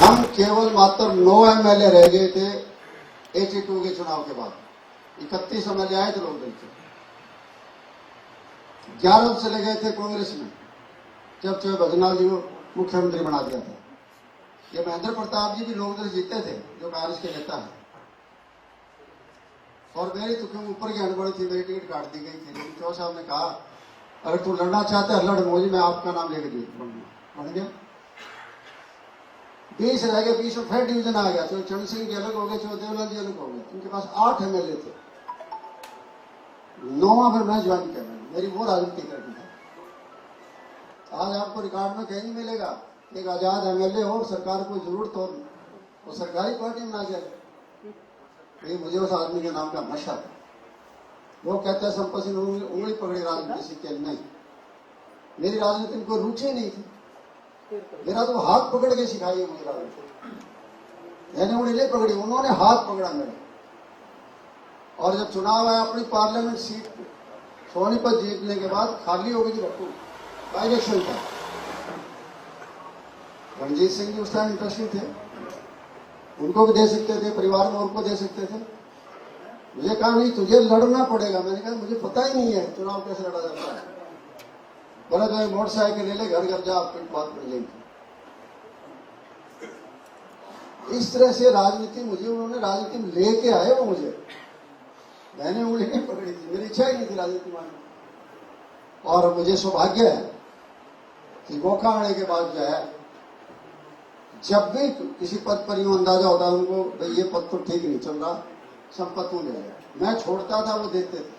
हम केवल मात्र 9 एमएलए रह गए थे 82 के चुनाव के बाद। 31 एमएलए आए थे लोकदल के, 11 चले गए थे कांग्रेस में जब चाहे भजनलाल जी को मुख्यमंत्री बना दिया था। ये महेंद्र प्रताप जी भी लोकदल जीते थे जो कांग्रेस के नेता है, और मेरी तो क्यों ऊपर की अनबड़ी थी, मेरी टिकट काट दी गई थी। लेकिन चौहान साहब ने कहा अगर तू लड़ना चाहता है लड़, मोदी मैं आपका नाम लेके बन गया। 20 रह गए, 20 में फिर डिवीजन आ गया। तो चरण सिंह जी अलग हो गए, देवलाल जी अलग हो गए। उनके पास 8 एमएलए थे, 9वां फिर मैं ज्वाइन कर रहा हूं। मेरी वो राजनीति करनी है। आज आपको रिकॉर्ड में कहीं नहीं मिलेगा एक आजाद एमएलए हो, सरकार को जरूरत हो, वो सरकारी पार्टी में ना जाए। ये मुझे उस आदमी के नाम का नशा है। वो कहते हैं संपत सिंह उंगली पकड़ी राजनीति सीखे, नहीं, मेरी राजनीति में कोई रुचि नहीं थी। मेरा तो हाथ पकड़ के सिखाई है मुझे राजनीति। मैंने उन्हें नहीं पकड़ी, उन्होंने हाथ पकड़ा मेरा। और जब चुनाव आया अपनी पार्लियामेंट सीट सोनीपत जीतने के बाद खाली हो गई थी रखू, बाई इलेक्शन था। रणजीत सिंह जी उस टाइम इंटरेस्टेड थे, उनको भी दे सकते थे, परिवार में उनको दे सकते थे। मुझे कहा नहीं तुझे लड़ना पड़ेगा। मैंने कहा मुझे पता ही नहीं है चुनाव कैसे लड़ा जाता है। बोला तो मोटरसाइकिल ले ले, घर घर जा, आपकी बात पड़ जाएगी। इस तरह से राजनीति मुझे उन्होंने राजनीति में लेके आए। वो मुझे, मैंने उंगली नहीं पकड़ी थी, मेरी इच्छा ही नहीं थी राजनीति में। और मुझे सौभाग्य है कि मौका आने के बाद जो है, जब भी किसी पद पर यूं अंदाजा होता है उनको भाई ये पद तो ठीक नहीं चल रहा, संपत्ति ले आया, मैं छोड़ता था, वो देते थे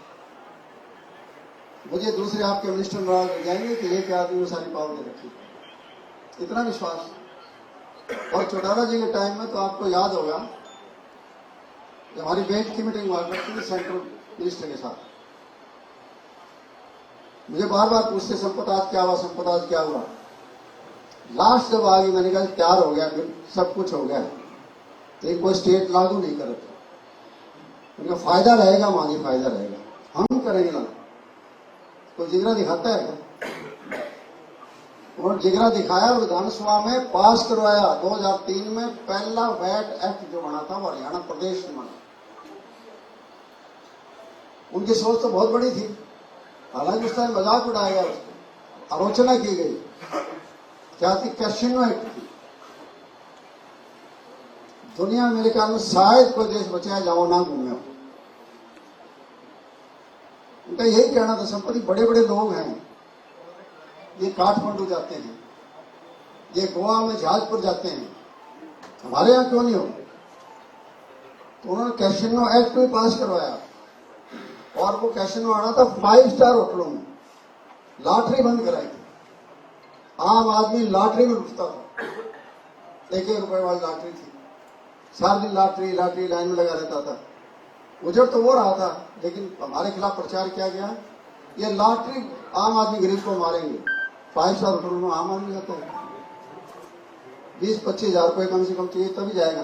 मुझे। दूसरे आपके मिनिस्टर नाराज हो जाएंगे कि एक आदमी वो सारी पावर दे रखी, इतना विश्वास। और चौटाला जी के टाइम में तो आपको याद होगा कि हमारी बेंच की मीटिंग हुआ करती थी सेंट्रल मिनिस्टर के साथ। मुझे बार बार पूछते संपत आज क्या हुआ, संपत आज क्या हुआ। लास्ट जब आ गई मैंने कहा तैयार हो गया, सब कुछ हो गया, लेकिन कोई स्टेट लागू नहीं कर रहा। उनका फायदा रहेगा, मांगे फायदा रहेगा, हम करेंगे ना। कोई जिगरा दिखाता है क्या? उन्होंने जिगरा दिखाया, विधानसभा में पास करवाया। 2003 में पहला वैट एक्ट जो बना था वो हरियाणा प्रदेश में बना। उनकी सोच तो बहुत बड़ी थी, हालांकि उस टाइम मजाक उड़ाया गया, उसको आलोचना की गई। क्या थी? कैसिनो एक्ट थी। दुनिया में मेरे ख्याल में शायद कोई देश बचा है जहां ना घूमे हो। उनका यही कहना था संपत्ति बड़े बड़े लोग हैं, ये काठमांडू जाते हैं, ये गोवा में जहाज पर जाते हैं, हमारे यहां क्यों नहीं हो? तो उन्होंने कैसिनो एक्ट भी पास करवाया। और वो कैसिनो आना था 5 स्टार होटलों में। लॉटरी बंद कराई थी, आम आदमी लॉटरी में रुकता था, 1-1 रुपए वाली लॉटरी थी। सारे दिन लॉटरी लॉटरी लाइन में लगा रहता था। उजड़ तो वो रहा था, लेकिन हमारे खिलाफ प्रचार किया गया ये लॉटरी आम आदमी गरीब को मारेंगे। 5 स्टार होटल में आम आदमी जाता है, 20-25 हजार रुपये कम से कम चाहिए तभी जाएगा।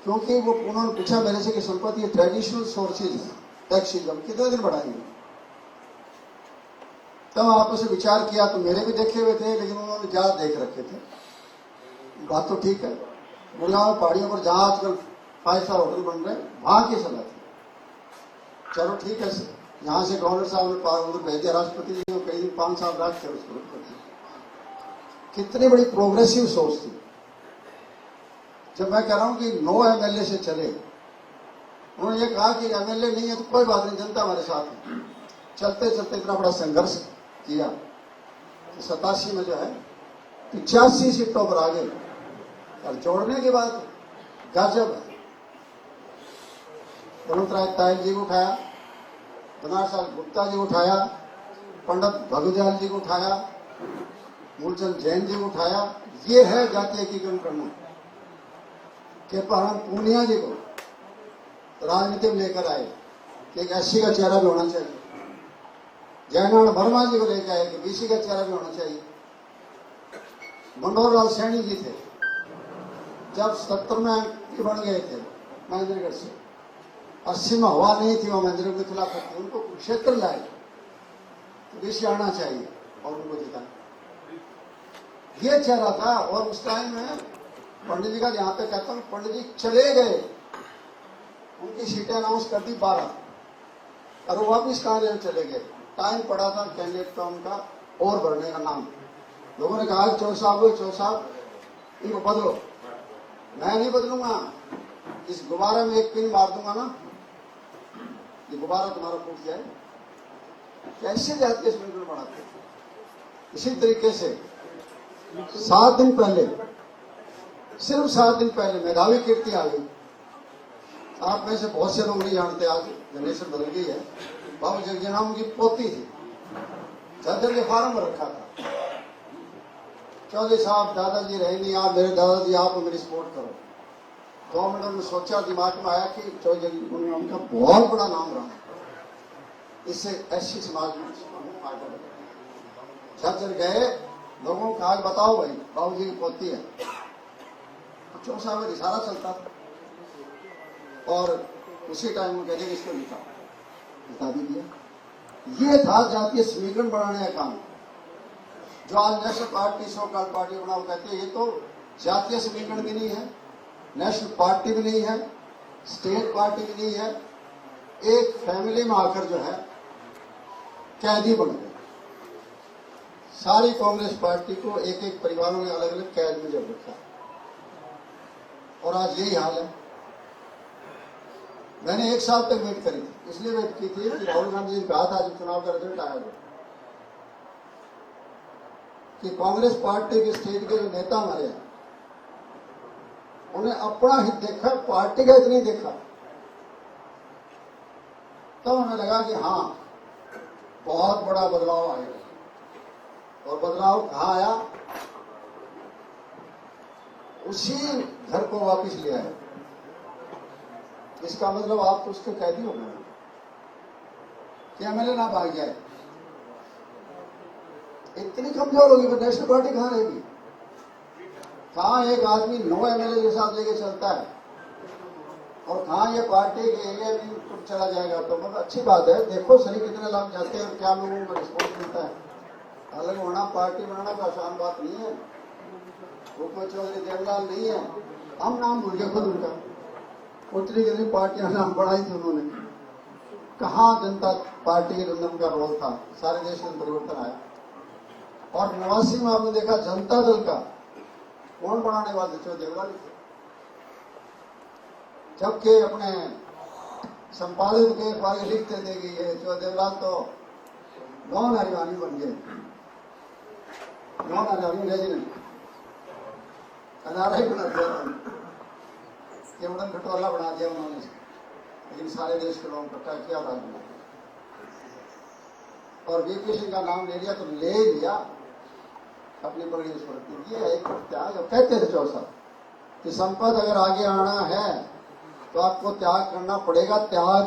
क्योंकि वो उन्होंने पूछा मेरे से कि संपत्ति ये ट्रेडिशनल सोर्सेज टैक्सेज हम कितने दिन बढ़ाएंगे। तब आपस में विचार किया, तो मेरे भी देखे हुए थे, लेकिन उन्होंने ज्यादा देख रखे थे। बात तो ठीक है, बोला पहाड़ियों पर जहां आजकल 5 स्टार होटल बन रहे वहां की सलाह थी। चलो ठीक है, यहाँ से गवर्नर साहब ने उधर भेज दिया, राष्ट्रपति जी को कई दिन 5 साल राज थे उसको। कितनी बड़ी प्रोग्रेसिव सोच थी। जब मैं कह रहा हूं कि 9 एमएलए से चले, उन्होंने ये कहा कि एमएलए नहीं है तो कोई बात नहीं, जनता हमारे साथ है। चलते चलते इतना बड़ा संघर्ष किया, तो 87 में जो है 85 सीटों पर आ गए। और जोड़ने के बाद गजब है। गुणवंतराय तायल जी को उठाया, बनारस गुप्ता जी को उठाया, पंडित भगुदयाल जी को उठाया, मूलचंद जैन जी को उठाया। ये है जातीय एकीकरण करना। कृपानंद पूनिया जी को राजनीति में लेकर आए कि एक एससी का चेहरा भी होना चाहिए। जयनारायण वर्मा जी को लेकर आए कि बीसी का चेहरा भी होना चाहिए। मनोहर लाल सैनी जी थे, जब 70 में बन गए थे महेंद्रगढ़ से, 80 में हवा नहीं थी, वो महेंद्रगढ़ के खिलाफ थे, उनको क्षेत्र लाए तो बीसी आना चाहिए और उनको जिता। ये चेहरा था। और उस टाइम में पंडित जी का यहाँ पे कहता हूँ, पंडित जी चले गए, उनकी सीटें अनाउंस कर दी 12 और वो वापिस कांग्रेस चले गए। टाइम पड़ा था कैंडिडेट का उनका और भरने का नाम। लोगों ने कहा चौर साहब इनको बदलो। मैं नहीं बदलूंगा, इस गुब्बारे में एक पिन मार दूंगा ना, ये गुब्बारा तुम्हारा फूट जाए। कैसे जातीय समीकरण बढ़ाते? इसी तरीके से 7 दिन पहले, सिर्फ 7 दिन पहले मेधावी कीर्ति आ गई। आप में से बहुत से लोग नहीं जानते, आज जनरेशन बदल गई है। बाबू जगजीराम की पोती थी, जजर के फार्म में रखा था। चौधरी साहब दादाजी रहे नहीं, आप मेरे दादाजी, आप मेरी सपोर्ट करो। 2 मिनट में सोचा, दिमाग में आया कि चौधरी जगजीराम का बहुत बड़ा नाम रहा, इससे ऐसी समाज में जजर गए। लोगों को आज बताओ भाई बाबू जी की पोती है। चौधरी साहब का इशारा चलता था और उसी टाइम में कहते इसको लिखा भी दिया। ये था जातीय समीकरण बढ़ाने का काम। जो आज national party, so called party बनाओ कहते हैं, ये तो जातीय समीकरण भी नहीं है, नेशनल पार्टी भी नहीं है, स्टेट पार्टी भी नहीं है। एक फैमिली में आकर जो है कैदी बन गए। सारी कांग्रेस पार्टी को एक एक परिवारों ने अलग अलग कैद में जब रखा और आज यही हाल है। मैंने 1 साल तक वेट करी थी, इसलिए वेट की थी कि राहुल गांधी जी ने कहा था जब चुनाव का रिजल्ट आया था कि कांग्रेस पार्टी के स्टेट के जो नेता हमारे हैं उन्हें अपना हित देखा, पार्टी का हित नहीं देखा। तो हमें लगा कि हाँ बहुत बड़ा बदलाव आएगा। और बदलाव कहाँ आया? उसी घर को वापस ले आए। इसका मतलब आप तो उसके कैदी हो गए कि एमएलए ना भाग जाए। इतनी कमजोर होगी तो नेशनल पार्टी कहां रहेगी? कहां एक आदमी 9 एमएलए के साथ लेके चलता है और कहां ये पार्टी के एरिया में चला जाएगा? तो मतलब अच्छी बात है, देखो सही कितने लोग जाते हैं और क्या लोगों को रिस्पॉन्स मिलता है। अलग होना, पार्टी बनाना कोई आसान बात नहीं है। भूपेश चौधरी देवलाल नहीं है, हम नाम भूल गए खुद उनका। उतनी गली पार्टियां नाम बढ़ाई थी उन्होंने। कहां जनता पार्टी के अंदर उनका रोल था? सारे देश में परिवर्तन आया। और 89 में आपने देखा जनता दल का कौन बनाने वाले थे? देवलाल थे। जबकि अपने संपादक के बारे लिखते थे कि ये जो देवलाल तो नॉन हरियाणी बन गए, नॉन हरियाणी रेजिडेंट एनआरआई बना दिया, केवड़न खटोला बना दिया उन्होंने। लेकिन सारे देश के लोगों को इकट्ठा किया राज बना दिया। और वीपी सिंह का नाम ले लिया तो ले लिया, अपनी पगड़ी उस पर। ये एक त्याग कहते थे चौर साहब कि संपद अगर आगे आना है तो आपको त्याग करना पड़ेगा। त्याग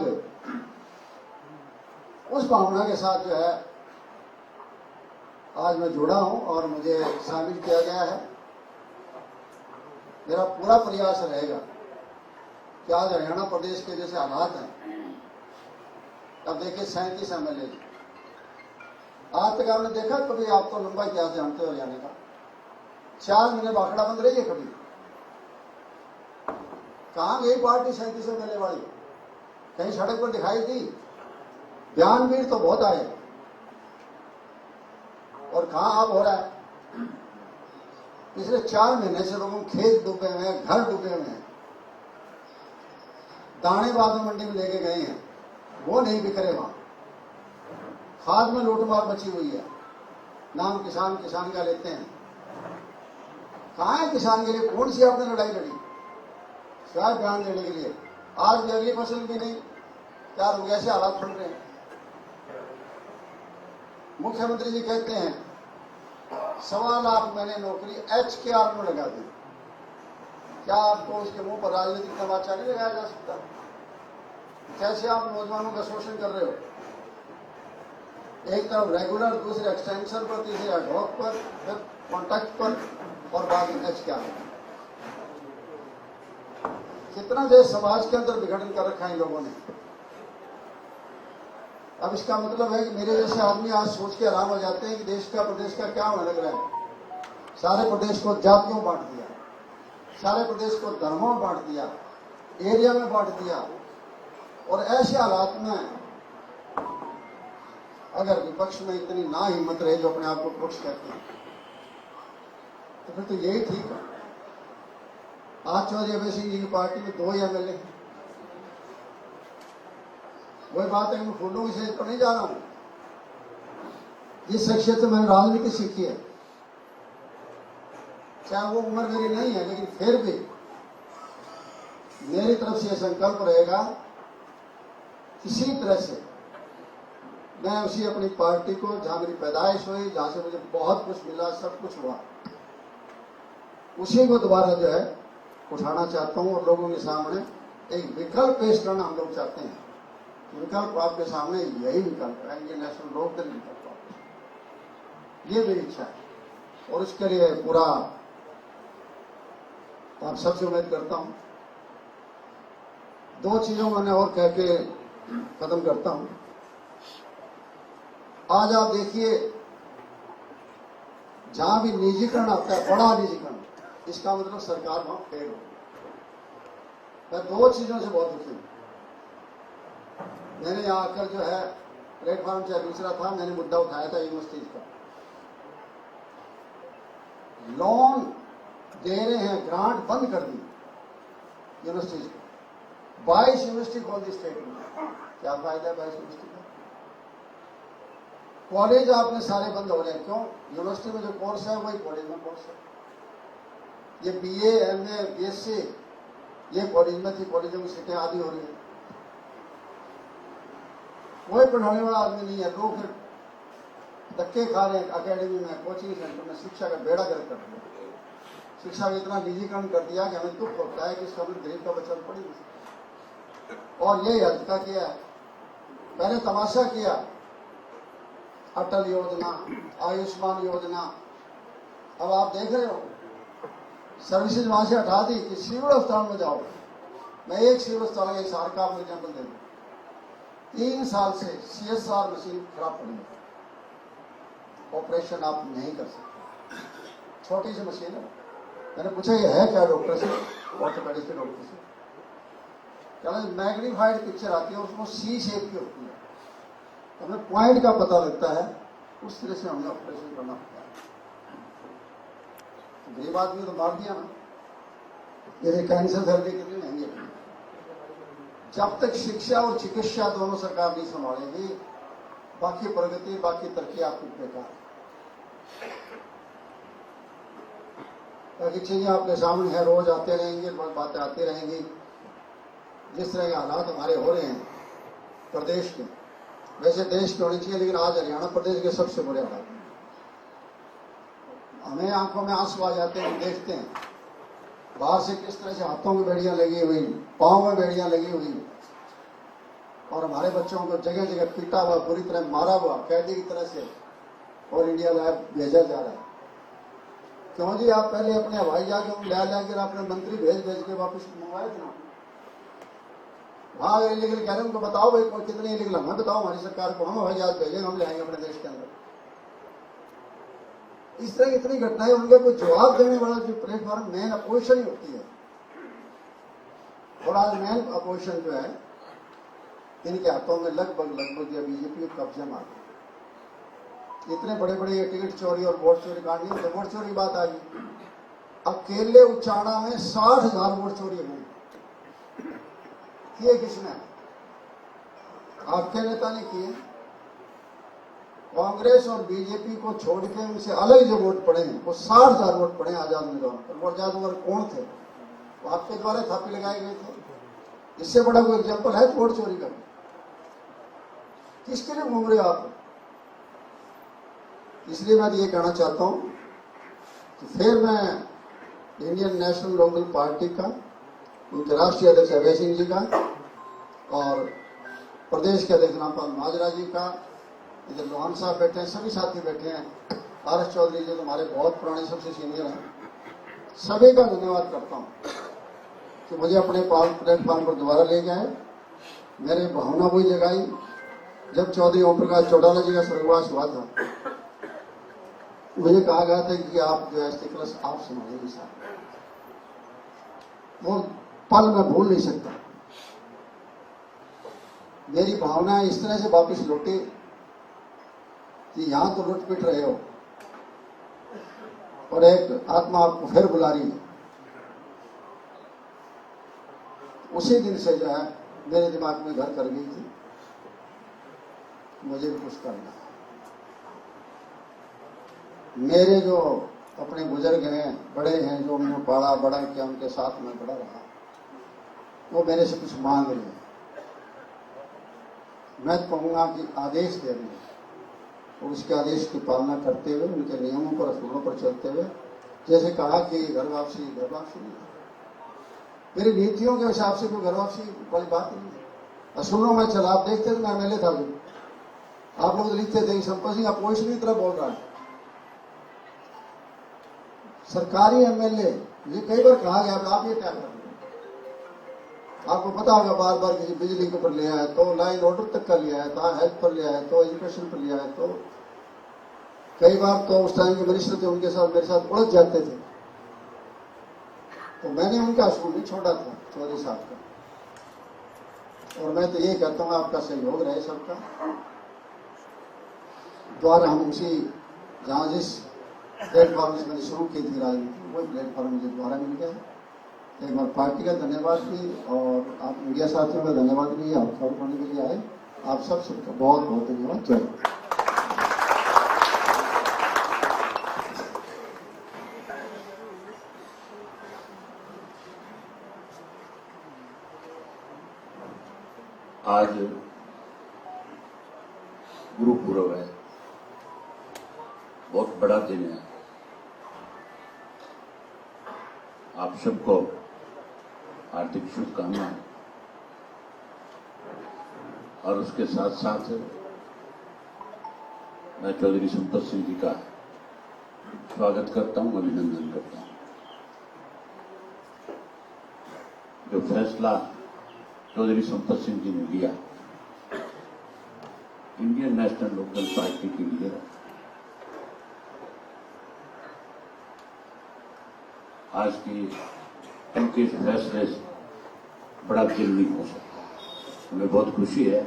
उस भावना के साथ जो है आज मैं जुड़ा हूं और मुझे शामिल किया गया है। मेरा पूरा प्रयास रहेगा कि आज हरियाणा प्रदेश के जैसे हालात हैं, अब देखिए 37 एमएलए। आज तक आपने देखा कभी? आप तो लंबा इतिहास जानते हो हरियाणा का। 4 महीने बाखड़ा बंद रही है कभी? कहां गई पार्टी 37 एमएलए वाली? कहीं सड़क पर दिखाई दी? बयानवीर तो बहुत आए और कहां अब हो रहा है? पिछले 4 महीने से लोगों खेत डूबे हुए हैं, घर डूबे हुए हैं, दाने बाद में मंडी में लेके गए हैं, वो नहीं बिक रहे। वहां खाद में लूटमार बची हुई है। नाम किसान किसान का लेते हैं। कहां है किसान के लिए? कौन सी आपने लड़ाई लड़ी शायद बयान देने के लिए? आज भी अगली फसल भी नहीं, क्या हो गया? ऐसे हालात बन रहे हैं। मुख्यमंत्री जी कहते हैं 1.25 लाख मैंने नौकरी HKR में लगा दी। क्या आपको उसके मुंह पर राजनीतिक तमाचा नहीं लगाया जा सकता? कैसे आप नौजवानों का शोषण कर रहे हो? एक तरफ रेगुलर, दूसरे एक्सटेंशन पर, तीसरे एडहॉक पर, फिर कॉन्ट्रैक्ट पर और बाद में HKR। कितना देश समाज के अंदर विघटन कर रखा है इन लोगों ने। अब इसका मतलब है कि मेरे जैसे आदमी आज सोच के हैरान हो जाते हैं कि देश का, प्रदेश का क्या होने लग रहा है। सारे प्रदेश को जातियों बांट दिया, सारे प्रदेश को धर्मों में बांट दिया, एरिया में बांट दिया। और ऐसे हालात में अगर विपक्ष में इतनी ना हिम्मत रहे जो अपने आप को पक्ष कहते हैं, तो फिर तो यही ठीक है। आज चौधरी अभय सिंह जी की पार्टी में 2 एमएलए हैं। वही बात है, मैं फूलों की सेज पर नहीं जा रहा हूं। जिस शख्सियत से मैंने राजनीति सीखी है, चाहे वो उम्र मेरी नहीं है, लेकिन फिर भी मेरी तरफ से यह संकल्प रहेगा, किसी तरह से मैं उसी अपनी पार्टी को, जहां मेरी पैदाइश हुई, जहां से मुझे बहुत कुछ मिला, सब कुछ हुआ, उसी को दोबारा जो है उठाना चाहता हूं। और लोगों के सामने एक विकल्प पेश करना हम लोग चाहते हैं। विकल्प आपके सामने यही विकल्प है, ये नेशनल लोकदल विकल्प, ये मेरी इच्छा है। और इसके लिए पूरा आप सबसे उम्मीद करता हूं। 2 चीजों मैंने और कह के खत्म करता हूं। आज आप देखिए, जहां भी निजीकरण आता है, बड़ा निजीकरण, इसका मतलब सरकार वहां फेल हो। मैं 2 चीजों से बहुत दुखी हूं। मैंने यहां आकर जो है प्लेटफॉर्म चाहे दूसरा था, मैंने मुद्दा उठाया था यूनिवर्सिटीज का। लोन दे रहे हैं, ग्रांट बंद कर दी यूनिवर्सिटीज को। 22 यूनिवर्सिटी खोल दी स्टेट में। क्या फायदा है 22 यूनिवर्सिटी का? कॉलेज आपने सारे बंद हो रहे हैं। क्यों? यूनिवर्सिटी में जो कोर्स है वही कॉलेज में कोर्स है। ये बीए, एमए, बीएससी ये कॉलेज में थी, कॉलेजों की सीटें आधी हो रही है। कोई पढ़ाने वाला आदमी नहीं है। लोग फिर धक्के खा रहे हैं अकेडमी में, कोचिंग सेंटर में। शिक्षा का बेड़ा गर्क कर दिया। शिक्षा का इतना निजीकरण कर दिया कि हमें दुख होता है कि इसका गरीब का बच्चा पढ़ी नहीं सकता। और ये हल्का किया है। पहले तमाशा किया, अटल योजना, आयुष्मान योजना। अब आप देख रहे हो सर्विसेज वहां से हटा दी कि सिविल अस्पताल में जाओ। मैं एक सिविल अस्पताल का हिसार का आपको एग्जाम्पल दे दूं। 3 साल से CSR मशीन खराब पड़ी है, ऑपरेशन आप नहीं कर सकते। छोटी सी मशीन है। मैंने पूछा ये है क्या डॉक्टर से, ऑर्थोपेडिक्स के डॉक्टर से, क्या मैग्नीफाइड पिक्चर आती है और उसको C शेप की होती है, तो हमें पॉइंट का पता लगता है। उस तरह से हमें ऑपरेशन करना पड़ता है। तो गरीब आदमी तो मार दिया ना। ये कैंसर थेरेपी कितनी महंगी है। जब तक शिक्षा और चिकित्सा दोनों सरकार नहीं संभालेगी, बाकी प्रगति, बाकी तरक्की आपकी बेकार। बाकी चीजें आपके सामने है, रोज आते रहेंगे, बातें आती रहेंगी। जिस तरह के हालात हमारे हो रहे हैं प्रदेश के, वैसे देश के होने चाहिए, लेकिन आज हरियाणा प्रदेश के सबसे बुरे हालात हैं। हमें आंखों में आंसू आ जाते हैं, देखते हैं बाहर से किस तरह से हाथों में बेड़ियां लगी हुई, पांव में बेड़ियां लगी हुई, और हमारे बच्चों को जगह जगह पीटा हुआ, बुरी तरह मारा हुआ, कैदी की तरह से, और इंडिया लैब भेजा जा रहा है। क्यों जी? आप पहले अपने हवाई जहाज लाकर अपने मंत्री भेज के वापस मंगवाए थे ना। वहां इलीगल कह रहे उनको बताओ भाई कितने इलीगल, हमें बताओ, हमारी सरकार को, हम हवाई जहाज भेजेंगे, हम ले आएंगे अपने देश के अंदर। इस तरह की इतनी घटनाएं, उनके कोई जवाब देने वाला जो प्लेटफॉर्म मेन अपोजिशन ही होती है। और आज मेन अपोजिशन जो है, इनके हाथों में लगभग या बीजेपी को कब्जा मार दिया। इतने बड़े बड़े टिकट चोरी और वोट चोरी कांड नहीं, वोट चोरी की बात आ गई। अकेले उचाड़ा में 60,000 वोट चोरी हुई। किए किसने? आपके नेता ने किए। कांग्रेस और बीजेपी को छोड़ के उनसे अलग जो वोट पड़े हैं, वो 60,000 वोट पड़े आजाद उम्मीदवार। वो आजाद उम्मीदवार कौन थे? वो आपके द्वारा थापे लगाए गए थे। इससे बड़ा कोई एग्जाम्पल है वोट चोरी का? किसके लिए घूम रहे हो आप? इसलिए मैं ये कहना चाहता हूं कि फिर मैं इंडियन नेशनल लोकदल पार्टी का, उनके राष्ट्रीय अध्यक्ष अभय सिंह जी का और प्रदेश के अध्यक्ष रामपाल माजरा जी का, इधर लोहान साहब बैठे हैं, सभी साथी बैठे हैं, RS चौधरी जी तो हमारे बहुत पुराने सबसे सीनियर हैं, सभी का धन्यवाद करता हूं कि मुझे अपने प्लेटफॉर्म पर दोबारा ले गए। मेरे भावना वही जगाई जब चौधरी ओम प्रकाश चौटाला जी का स्वर्गवास हुआ था। मुझे कहा गया था कि आप जो है स्टिकलस आप संभालेंगे साहब, वो पल मैं भूल नहीं सकता। मेरी भावनाएं इस तरह से वापस लौटी कि यहां तो लुट पिट रहे हो और एक आत्मा आपको फिर बुला रही है। उसी दिन से जो है मेरे दिमाग में घर कर गई थी, मुझे भी कुछ करना। मेरे जो अपने बुजुर्ग हैं, बड़े हैं, जो उन्होंने पाला बड़ा किया, उनके साथ में बड़ा रहा, वो मेरे से कुछ मांग रहे हैं। मैं कहूंगा कि आदेश दे रहे हैं और उसके आदेश की पालना करते हुए, उनके नियमों पर, असूलों पर चलते हुए, जैसे कहा कि घर वापसी नहीं, मेरी नीतियों के हिसाब से कोई घर वापसी वाली बात नहीं है। असूलों में चला, आप देखते थे मैं एमएलए था, आप लोग लिखते थे संपत सिंह अपोजिशन की तरह बोल रहा है। सरकारी एमएलए, ये कई बार कहा गया, आप ये क्या कर रहे हैं? आपको पता होगा, बार बार किसी बिजली के ऊपर लिया है तो लाइन ऑर्डर तक का लिया है, तो हेल्थ पर लिया है, तो एजुकेशन पर लिया है, तो कई बार तो उस टाइम के मिनिस्टर थे, उनके साथ मेरे साथ उलझ जाते थे, तो मैंने उनका असूल नहीं छोड़ा था चौधरी साहब का। और मैं तो ये कहता हूँ आपका सहयोग रहे सबका, द्वारा हम उसी जहां जिस प्लेटफॉर्म से मैंने शुरू की थी राजनीति, वही प्लेटफॉर्म मुझे द्वारा मिल गया। एक बार पार्टी का धन्यवाद भी और आप मीडिया साथियों का धन्यवाद भी, आप खबर करने के लिए आए, आप सबका बहुत बहुत धन्यवाद। जय। आज गुरु पूर्व है, बहुत बड़ा दिन है। आप सबको हार्दिक शुभकामनाएं और उसके साथ साथ मैं चौधरी संपत सिंह जी का स्वागत करता हूं, अभिनंदन करता हूं। जो फैसला चौधरी संपत सिंह जी ने लिया इंडियन नेशनल लोकदल पार्टी के लिए, आज की उनके इस फैसले से बड़ा दिल नहीं हो सकता। हमें बहुत खुशी है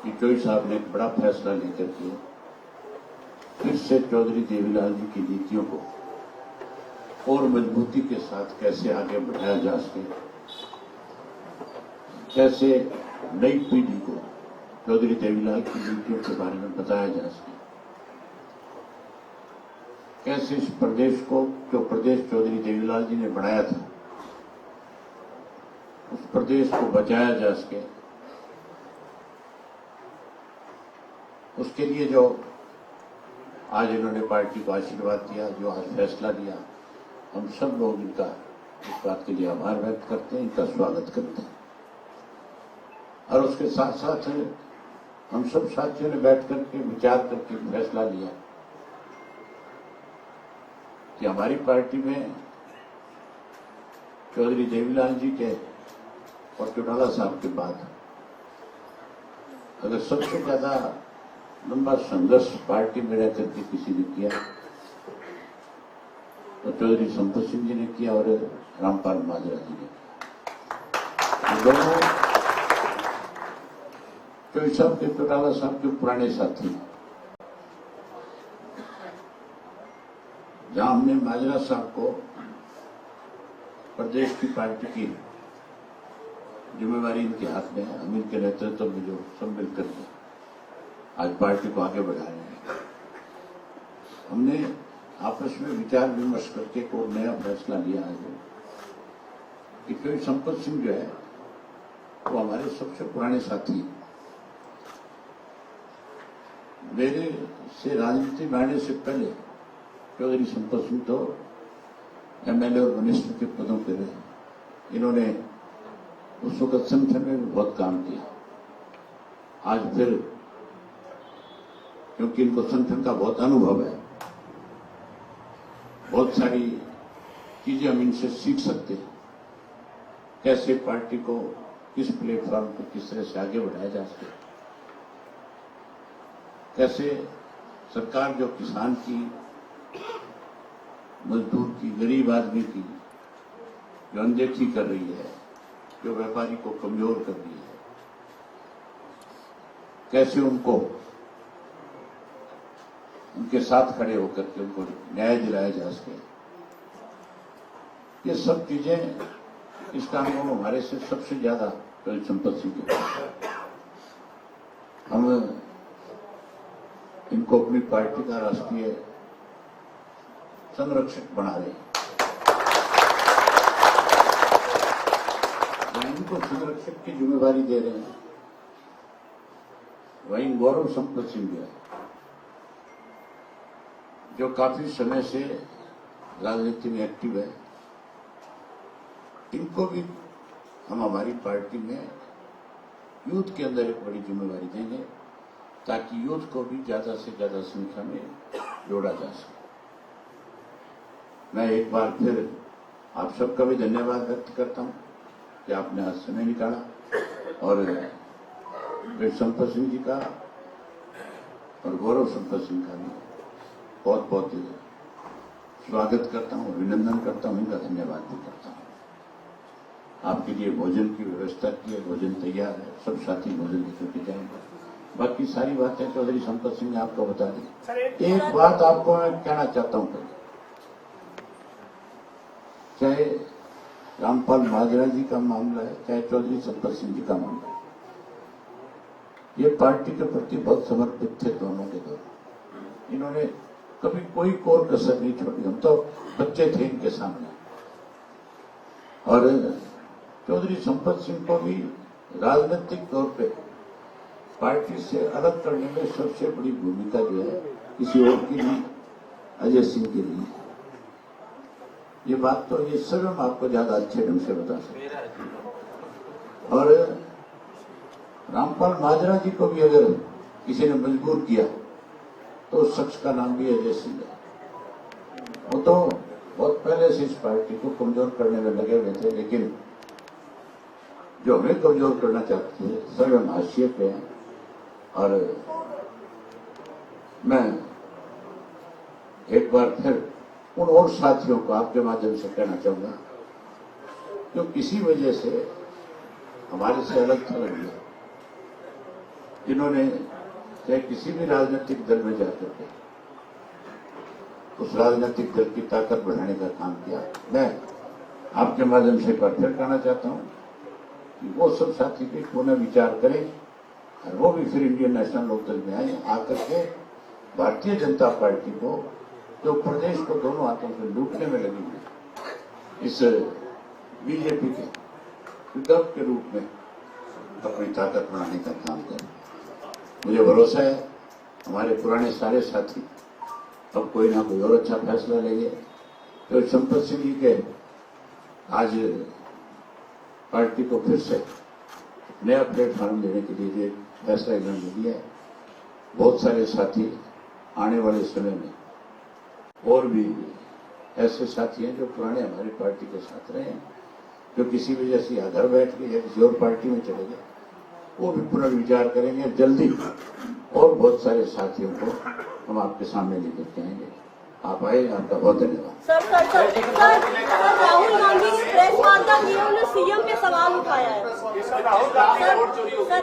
कि चौधरी साहब ने एक बड़ा फैसला लेकर के फिर से चौधरी देवीलाल जी की नीतियों को और मजबूती के साथ कैसे आगे बढ़ाया जा सके, कैसे नई पीढ़ी को चौधरी देवीलाल की नीतियों के बारे में बताया जा सके, कैसे इस प्रदेश को, जो प्रदेश चौधरी देवीलाल जी ने बनाया था, उस प्रदेश को बचाया जा सके। उसके लिए जो आज इन्होंने पार्टी को आशीर्वाद दिया, जो आज फैसला लिया, हम सब लोग इनका इस बात के लिए आभार व्यक्त करते हैं, इनका स्वागत करते हैं। और उसके साथ साथ हम सब साथियों ने बैठ करके विचार करके फैसला लिया कि हमारी पार्टी में चौधरी देवीलाल जी के और चौटाला साहब के बाद अगर सबसे ज्यादा लंबा संघर्ष पार्टी में रह करके किसी ने किया तो चौधरी संपत सिंह जी ने किया और रामपाल माजरा जी ने किया। दोनों चौधरी साहब के, चौटाला साहब के पुराने साथी हैं। जहां हमने माजरा साहब को प्रदेश की पार्टी की जिम्मेवारी इनके हाथ में है, अमीर के नेतृत्व में जो सब मिलकर के आज पार्टी को आगे बढ़ा रहे हैं। हमने आपस में विचार विमर्श करके एक और नया फैसला लिया है कि चौधरी संपत सिंह जो है वो हमारे सबसे पुराने साथी हैं। मेरे से राजनीति में आने से पहले चौधरी संपत सिंह तो एमएलए और मिनिस्टर के पदों पर रहे। इन्होंने उस वक्त संगठन में भी बहुत काम किया। आज फिर क्योंकि इनको संगठन का बहुत अनुभव है, बहुत सारी चीजें हम इनसे सीख सकते हैं, कैसे पार्टी को किस प्लेटफॉर्म पर किस तरह से आगे बढ़ाया जा सके, कैसे सरकार जो किसान की, मजदूर की, गरीब आदमी की जो अनदेखी कर रही है, जो व्यापारी को कमजोर कर रही है, कैसे उनको उनके साथ खड़े होकर के उनको न्याय दिलाया जा सके, ये सब चीजें इस कानून में हमारे से सबसे ज्यादा संपत्ति सिंह के पास। हम इनको अपनी पार्टी का राष्ट्रीय संरक्षक बना रहे हैं। इनको संरक्षक की जिम्मेदारी दे रहे हैं। वहीं गौरव संपत सिंह है, जो काफी समय से राजनीति में एक्टिव है, इनको भी हम हमारी पार्टी में यूथ के अंदर एक बड़ी जिम्मेदारी देंगे, ताकि यूथ को भी ज्यादा से ज्यादा संख्या में जोड़ा जा सके। मैं एक बार फिर आप सबका भी धन्यवाद व्यक्त करता हूं कि आपने आज समय निकाला, और वीर संपत सिंह जी का और गौरव संपत सिंह का भी बहुत बहुत स्वागत करता हूं, अभिनंदन करता हूं, इनका धन्यवाद भी करता हूं। आपके लिए भोजन की व्यवस्था की है, भोजन तैयार है, सब साथी भोजन लेकर के जाएंगे। बाकी सारी बातें चौधरी संपत सिंह ने आपको बता दी। एक बात आपको मैं कहना चाहता हूं, चाहे रामपाल माजरा जी का मामला है, चाहे चौधरी संपत सिंह जी का मामला है, ये पार्टी के प्रति बहुत समर्पित थे दोनों के दोनों। इन्होंने कभी कोई कोर कसर नहीं छोड़ी। हम तो बच्चे थे इनके सामने। और चौधरी संपत सिंह को भी राजनीतिक तौर पे पार्टी से अलग करने में सबसे बड़ी भूमिका जो है किसी और की नहीं, अजय सिंह की नहीं। ये बात तो ये सब हम आपको ज्यादा अच्छे ढंग से बता सकते। और रामपाल माजरा जी को भी अगर किसी ने मजबूर किया तो उस शख्स का नाम भी अजय सिंह है। वो तो बहुत पहले से इस पार्टी को कमजोर करने में लगे हुए थे, लेकिन जो हमें कमजोर करना चाहते थे सब हम हाशिए पे हैं। और मैं एक बार फिर उन और साथियों को आपके माध्यम से कहना चाहूंगा जो किसी वजह से हमारे से अलग थलग गया, जिन्होंने चाहे किसी भी राजनीतिक दल में जाकर के उस राजनीतिक दल की ताकत बढ़ाने का काम किया, मैं आपके माध्यम से एक बार फिर कहना चाहता हूं कि वो सब साथी भी पुनः विचार करें और वो भी फिर इंडियन नेशनल लोकदल में आए, आकर के भारतीय जनता पार्टी को, जो प्रदेश को दोनों हाथों से लूटने में लगी हुई इस बीजेपी के विकल्प के रूप में अपनी ताकत बढ़ाने का काम करें। मुझे भरोसा है हमारे पुराने सारे साथी अब कोई ना कोई और अच्छा फैसला लेंगे। तो संपत सिंह जी के आज पार्टी को फिर से नया प्लेटफॉर्म देने के लिए फैसला इन्होंने लिया है। बहुत सारे साथी आने वाले समय में और भी ऐसे साथी हैं जो पुराने हमारी पार्टी के साथ रहे हैं, जो किसी वजह से या घर बैठ गए या किसी और पार्टी में चले गए, वो भी पुनर्विचार करेंगे। जल्दी और बहुत सारे साथियों को हम आपके सामने लेकर के आएंगे। आप आए, आपका बहुत धन्यवाद। सर, राहुल गांधी ने प्रेस वार्ता की है, उन्होंने सीएम पे सवाल उठाया है। सर,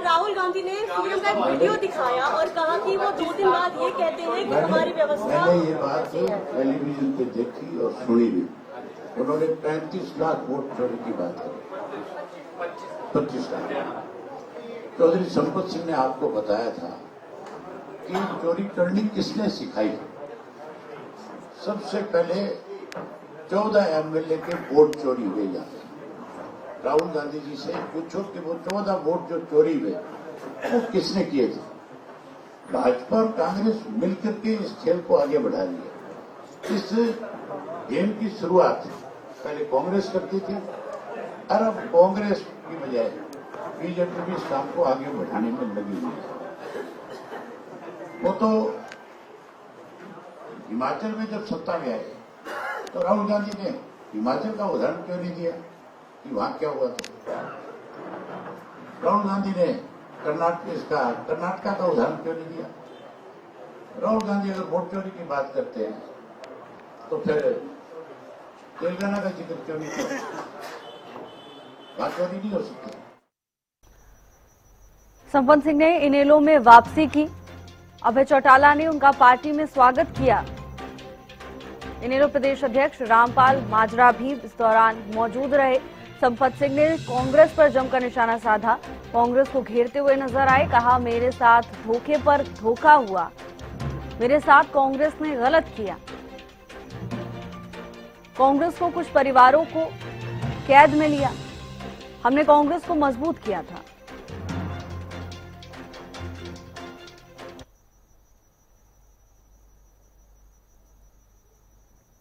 राहुल गांधी ने सीएम का एक वीडियो दिखाया और कहा कि वो 2 दिन बाद ये कहते हैं कि हमारी व्यवस्था। मैंने ये बात टेलीविजन पे देखी और सुनी भी। उन्होंने 35 लाख वोट चोरी की बात करी, 25 लाख। चौधरी संपत सिंह ने आपको बताया था कि चोरी करनी किसने सिखाई। सबसे पहले 14 एमएलए के वोट चोरी हुए जाते हैं। राहुल गांधी जी से पूछो कि वो 14 वोट जो चोरी हुए वो किसने किए थे। भाजपा और कांग्रेस मिलकर के इस खेल को आगे बढ़ा रही है। इस गेम की शुरुआत पहले कांग्रेस करती थी और अब कांग्रेस की बजाय बीजेपी भी इस काम को आगे बढ़ाने में लगी हुई है। वो तो हिमाचल में जब सत्ता में आए तो राहुल गांधी ने हिमाचल का उदाहरण क्यों नहीं दिया कि वहां क्या हुआ था। राहुल गांधी ने कर्नाटक का उदाहरण क्यों नहीं दिया। राहुल गांधी अगर वोट चोरी की बात करते हैं तो फिर तेलंगाना का जिक्र क्यों नहीं किया? बात चोरी नहीं हो सकती। संपत सिंह ने इनेलो में वापसी की। अभय चौटाला ने उनका पार्टी में स्वागत किया। इनेलो प्रदेश अध्यक्ष रामपाल माजरा भी इस दौरान मौजूद रहे। संपत सिंह ने कांग्रेस पर जमकर निशाना साधा, कांग्रेस को घेरते हुए नजर आए। कहा, मेरे साथ धोखे पर धोखा हुआ, मेरे साथ कांग्रेस ने गलत किया। कांग्रेस को कुछ परिवारों को कैद में लिया, हमने कांग्रेस को मजबूत किया था।